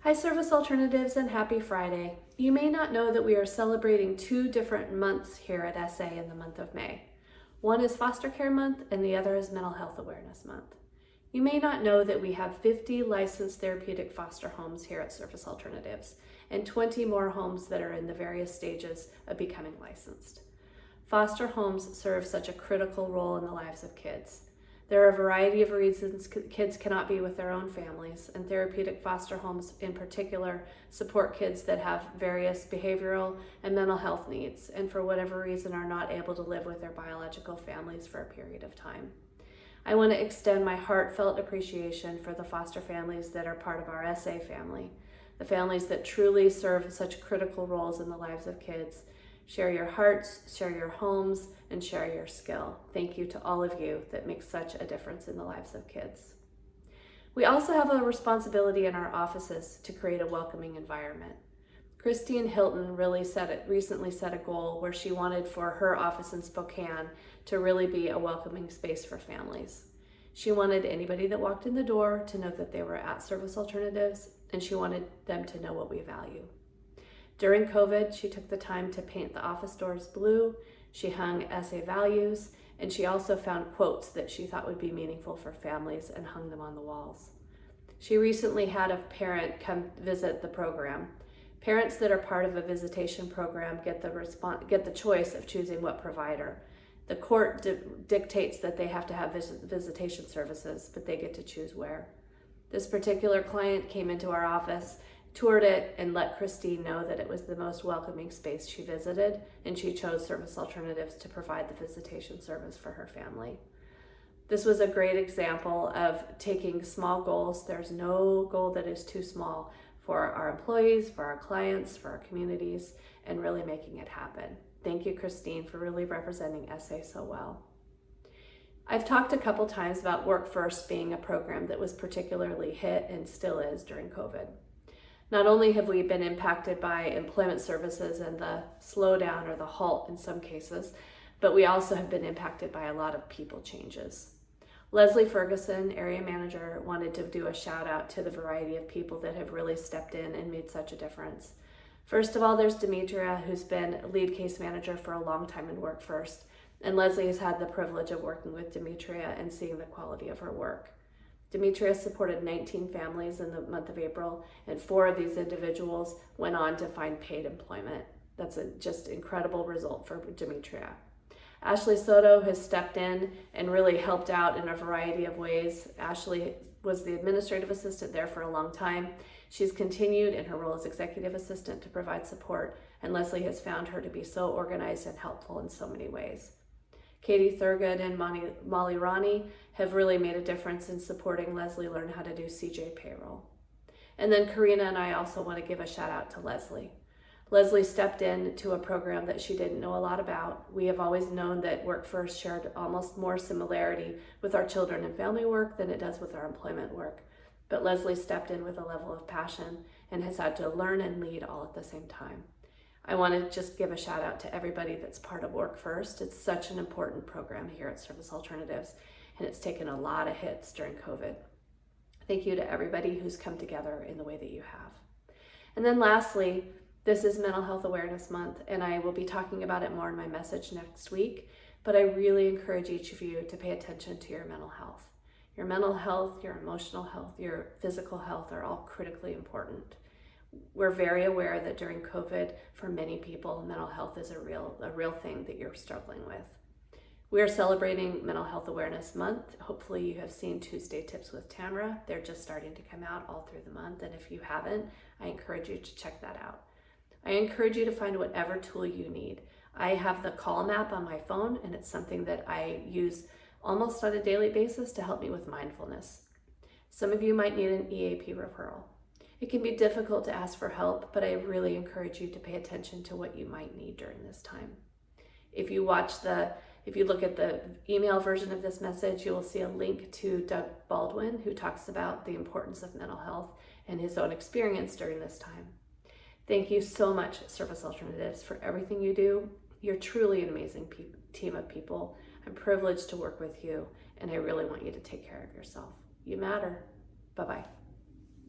Hi, Service Alternatives, and happy Friday. You may not know that we are celebrating two different months here at SA in the month of May. One is Foster Care Month and the other is Mental Health Awareness Month. You may not know that we have 50 licensed therapeutic foster homes here at Service Alternatives and 20 more homes that are in the various stages of becoming licensed. Foster homes serve such a critical role in the lives of kids. There are a variety of reasons kids cannot be with their own families, and therapeutic foster homes in particular support kids that have various behavioral and mental health needs and for whatever reason are not able to live with their biological families for a period of time. I want to extend my heartfelt appreciation for the foster families that are part of our SA family, the families that truly serve such critical roles in the lives of kids. Share your hearts, share your homes, and share your skill. Thank you to all of you that make such a difference in the lives of kids. We also have a responsibility in our offices to create a welcoming environment. Christine Hilton recently set a goal where she wanted for her office in Spokane to really be a welcoming space for families. She wanted anybody that walked in the door to know that they were at Service Alternatives, and she wanted them to know what we value. During COVID, she took the time to paint the office doors blue, she hung SA values, and she also found quotes that she thought would be meaningful for families and hung them on the walls. She recently had a parent come visit the program. Parents that are part of a visitation program get the choice of choosing what provider. The court dictates that they have to have visitation services, but they get to choose where. This particular client came into our office, toured it, and let Christine know that it was the most welcoming space she visited, and she chose Service Alternatives to provide the visitation service for her family. This was a great example of taking small goals. There's no goal that is too small for our employees, for our clients, for our communities, and really making it happen. Thank you, Christine, for really representing SA so well. I've talked a couple times about Work First being a program that was particularly hit and still is during COVID. Not only have we been impacted by employment services and the slowdown or the halt in some cases, but we also have been impacted by a lot of people changes. Leslie Ferguson, area manager, wanted to do a shout out to the variety of people that have really stepped in and made such a difference. First of all, there's Demetria, who's been lead case manager for a long time in Work First, and Leslie has had the privilege of working with Demetria and seeing the quality of her work. Demetria supported 19 families in the month of April, and 4 of these individuals went on to find paid employment. That's a just incredible result for Demetria. Ashley Soto has stepped in and really helped out in a variety of ways. Ashley was the administrative assistant there for a long time. She's continued in her role as executive assistant to provide support, and Leslie has found her to be so organized and helpful in so many ways. Katie Thurgood and Molly Ronnie have really made a difference in supporting Leslie learn how to do CJ payroll. And then Karina and I also want to give a shout out to Leslie. Leslie stepped in to a program that she didn't know a lot about. We have always known that Work First shared almost more similarity with our children and family work than it does with our employment work. But Leslie stepped in with a level of passion and has had to learn and lead all at the same time. I want to just give a shout out to everybody that's part of Work First. It's such an important program here at Service Alternatives, and it's taken a lot of hits during COVID. Thank you to everybody who's come together in the way that you have. And then lastly, this is Mental Health Awareness Month, and I will be talking about it more in my message next week, but I really encourage each of you to pay attention to your mental health. Your mental health, your emotional health, your physical health are all critically important. We're very aware that during COVID, for many people, mental health is a real thing that you're struggling with. We are celebrating Mental Health Awareness Month. Hopefully you have seen Tuesday Tips with Tamara. They're just starting to come out all through the month, and if you haven't, I encourage you to check that out. I encourage you to find whatever tool you need. I have the Calm app on my phone, and it's something that I use almost on a daily basis to help me with mindfulness. Some of you might need an EAP referral. It can be difficult to ask for help, but I really encourage you to pay attention to what you might need during this time. If you look at the email version of this message, you will see a link to Doug Baldwin, who talks about the importance of mental health and his own experience during this time. Thank you so much, Service Alternatives, for everything you do. You're truly an amazing team of people. I'm privileged to work with you, and I really want you to take care of yourself. You matter. Bye-bye.